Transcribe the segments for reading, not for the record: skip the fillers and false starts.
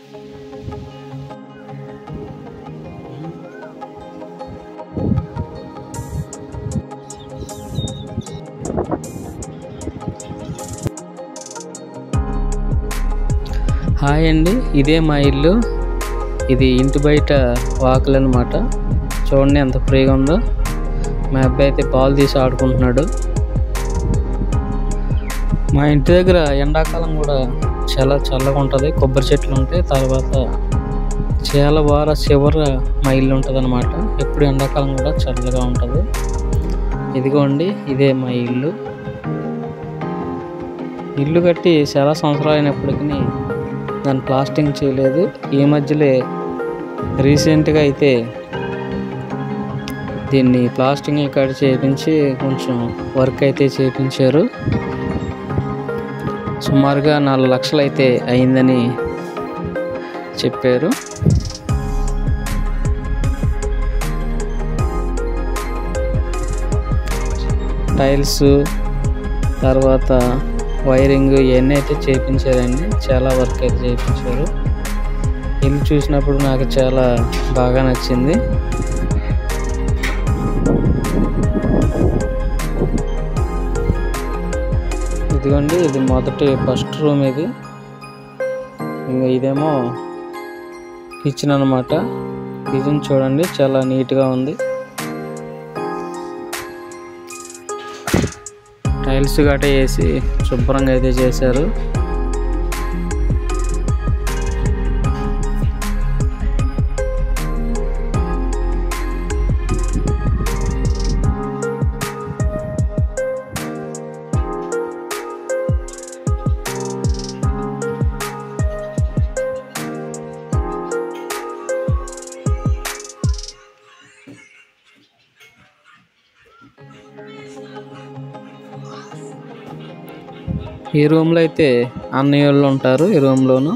Hi అండి, ఇదే మా ఇల్లు. ఇది ఇంటి బయట వాకిల్ అనమాట. చూడండి ఎంత ఫ్రీగా ఉందో. మా అబ్బాయి అయితే బాల్ తీసి ఆడుకుంటున్నాడు. మా ఇంటి దగ్గర ఎండాకాలం కూడా చాలా చల్లగా ఉంటుంది. కొబ్బరి చెట్లు ఉంటాయి. తర్వాత చాలా బాగా చివర మా ఇల్లు ఉంటుంది అనమాట. ఎప్పుడు ఎండాకాలం కూడా చల్లగా ఉంటుంది. ఇదిగోండి, ఇదే మా ఇల్లు. ఇల్లు కట్టి చాలా సంవత్సరాలు అయినప్పటికీ దాన్ని ప్లాస్టింగ్ చేయలేదు. ఈ మధ్యలో రీసెంట్గా అయితే దీన్ని ప్లాస్టింగ్ కట్ చేయించి కొంచెం వర్క్ అయితే చేయించారు. సుమారుగా 4 లక్షలు అయితే అయిందని చెప్పారు. టైల్స్ తర్వాత వైరింగ్ ఇవన్నీ అయితే చేయించారండి. చాలా వర్క్ అయితే చేయించారు. ఇల్లు చూసినప్పుడు నాకు చాలా బాగా నచ్చింది. ఇదిగోండి, ఇది ఫస్ట్ రూమ్. ఇది ఇంకా ఇదేమో కిచెన్ అనమాట. కిచెన్ చూడండి చాలా నీట్గా ఉంది. టైల్స్ గట్ట వేసి శుభ్రంగా అయితే చేశారు. ఈ రూమ్లో అయితే అన్నయ్య వాళ్ళు ఉంటారు. ఈ రూమ్లోను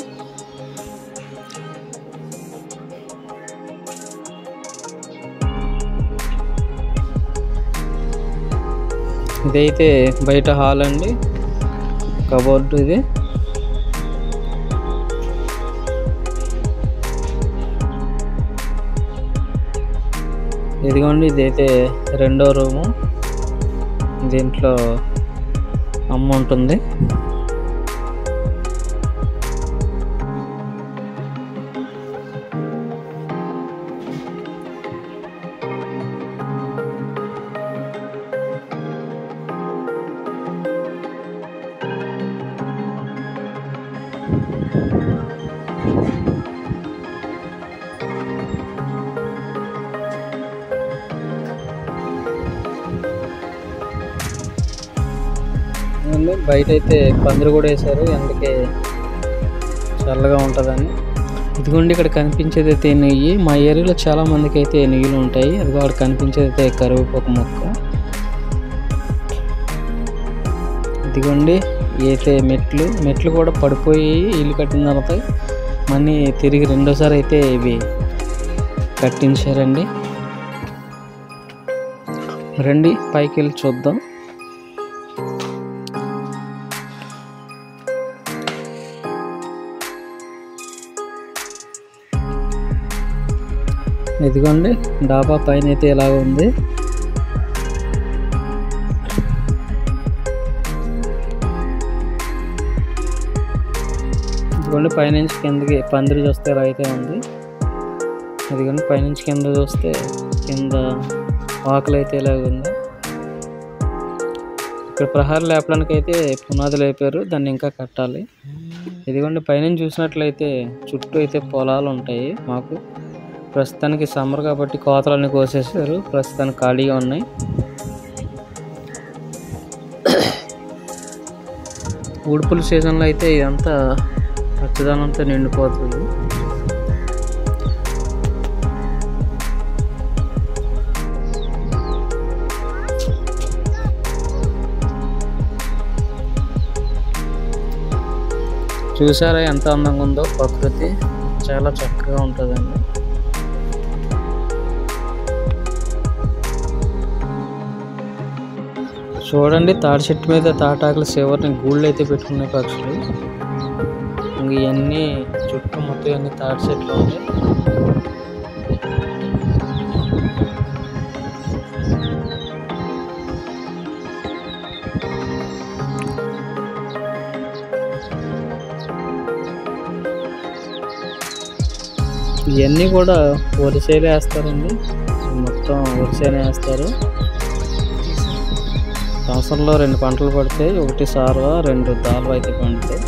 ఇదైతే బయట హాల్ అండి. కబోర్డు ఇది. ఇదిగోండి, ఇదైతే రెండో రూము. దీంట్లో అమ్మ ఉంటుంది. బయట అయితే పందిరి కూడా వేశారు, ఎండకి చల్లగా ఉంటుందని. ఇదిగోండి, ఇక్కడ కనిపించేది అయితే నెయ్యి. మా ఏరియాలో చాలా మందికి అయితే నెయ్యిలు ఉంటాయి. అదిగో అక్కడ కనిపించేది అయితే కరివేపాకు మొక్క. ఇదిగోండి, అయితే మెట్లు కూడా పడిపోయి ఇల్లు కట్టిన తర్వాత మళ్ళీ తిరిగి రెండోసారి అయితే ఇవి కట్టించారండి. రండి పైకి వెళ్ళి చూద్దాం. ఇదిగోండి, డాబా పైన అయితే ఇలాగ ఉంది. ఇదిగోండి, పైనుంచి కిందకి పందిరి చూస్తే ఇలా అయితే ఉంది. ఇదిగోండి, పైనుంచి కింద చూస్తే కింద ఆకులు అయితే ఇలాగ ఉంది. ఇక్కడ ప్రహారం లేపడానికి అయితే పునాదులు వేపారు, దాన్ని ఇంకా కట్టాలి. ఇదిగోండి, పైనుంచి చూసినట్లయితే చుట్టూ అయితే పొలాలు ఉంటాయి. మాకు ప్రస్తుతానికి సమ్మర్ కాబట్టి కోతలన్నీ కోసేసారు. ప్రస్తుతానికి ఖాళీగా ఉన్నాయి. ఉడుపుల సీజన్లో అయితే ఇదంతా పచ్చదనంతో నిండిపోతుంది. చూసారా ఎంత అందంగా ఉందో ప్రకృతి. చాలా చక్కగా ఉంటుందండి. చూడండి, తాటి చెట్టు మీద తాటాకులు చివరిని గూళ్ళు అయితే పెట్టుకునే పక్షులు. ఇవన్నీ చుట్టూ మొత్తం ఇవన్నీ తాటి చెట్లు ఉంటాయి. ఇవన్నీ కూడా వరిసేలు వేస్తారండి. మొత్తం వరిసేలు వేస్తారు. సంవత్సరంలో 2 పంటలు పడతాయి. 1 సార్వ, 2 దాల్వ అయితే పండుతాయి.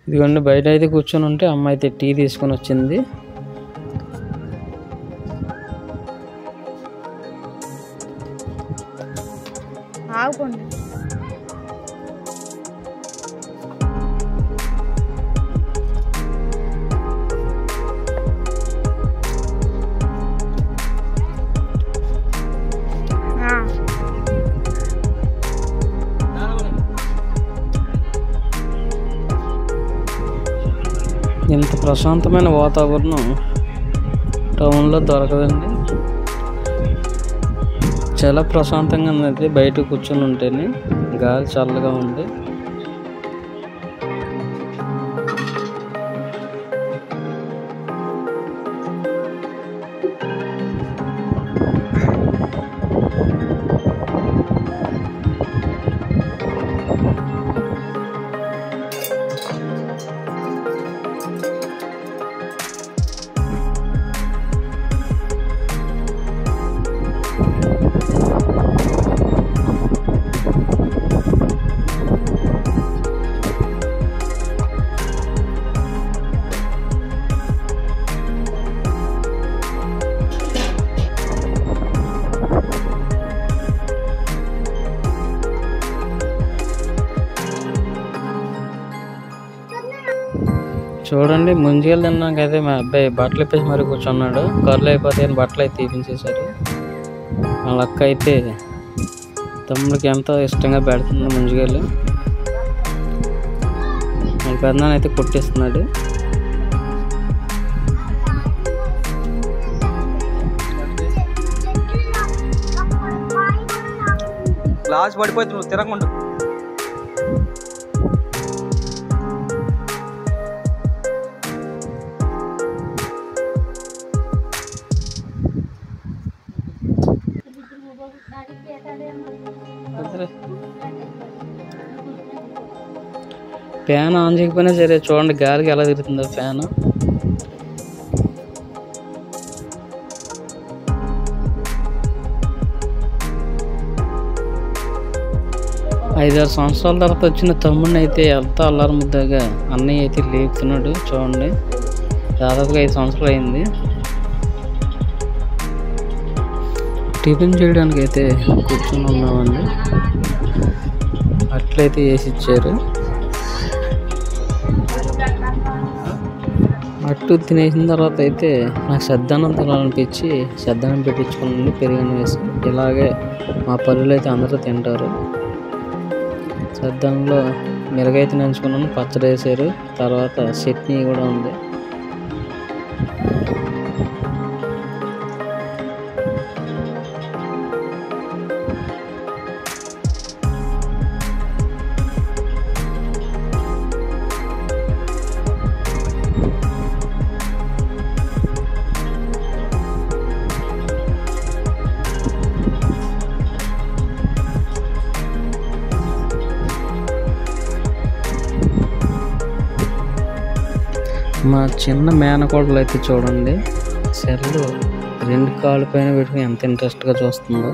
ఇదిగోండి బయట అయితే కూర్చొని ఉంటే అమ్మ అయితే టీ తీసుకొని వచ్చింది. ఇంత ప్రశాంతమైన వాతావరణం టౌన్లో దొరకదండి. చాలా ప్రశాంతంగా ఉంది. బయట కూర్చొని ఉంటేనే గాలి చల్లగా ఉంది. చూడండి ముంజీలు తిన్నాకైతే మా అబ్బాయి బట్టలు ఇప్పేసి మరి కూర్చున్నాడు. కర్రలు అయిపోతాయని బట్టలు అయితే తీపించేశారు. వాళ్ళ అక్క అయితే తమ్ముడికి ఎంతో ఇష్టంగా పెడుతుంది ముంజీలు. వాళ్ళ పెద్దనాన్న అయితే కొట్టిస్తున్నాడు. గ్లాస్ పడిపోతుంది, నువ్వు తిరగకుండా. ఫ్యాన్ ఆన్ చేయకపోయినా సరే చూడండి గాలికి ఎలా తిరుగుతుందో ఫ్యాన్. ఐదారు సంవత్సరాల తర్వాత వచ్చిన తమ్ముడిని అయితే ఎంతో అల్లారు ముద్దగా అన్నయ్య అయితే లేపుతున్నాడు. చూడండి దాదాపుగా 5 సంవత్సరాలు అయింది. టిఫిన్ చేయడానికి అయితే కూర్చొని ఉన్నామండి. అట్లయితే వేసి ఇచ్చారు. అట్టు తినేసిన తర్వాత అయితే నాకు సద్దన్నం తినాలనిపించి సద్దన్నం పెట్టించుకున్నాను పెరుగన్నం వేసి. ఇలాగే మా పల్లెలు అయితే అందరూ తింటారు. సద్దన్నంలో మిరగైతే నంచుకున్నాను, పచ్చడి వేసారు, తర్వాత చట్నీ కూడా ఉంది. మా చిన్న మేనకోడలు అయితే చూడండి సెల్లు 2 కాళ్ళ పైన పెట్టుకుని ఎంత ఇంట్రెస్ట్గా చూస్తుందో.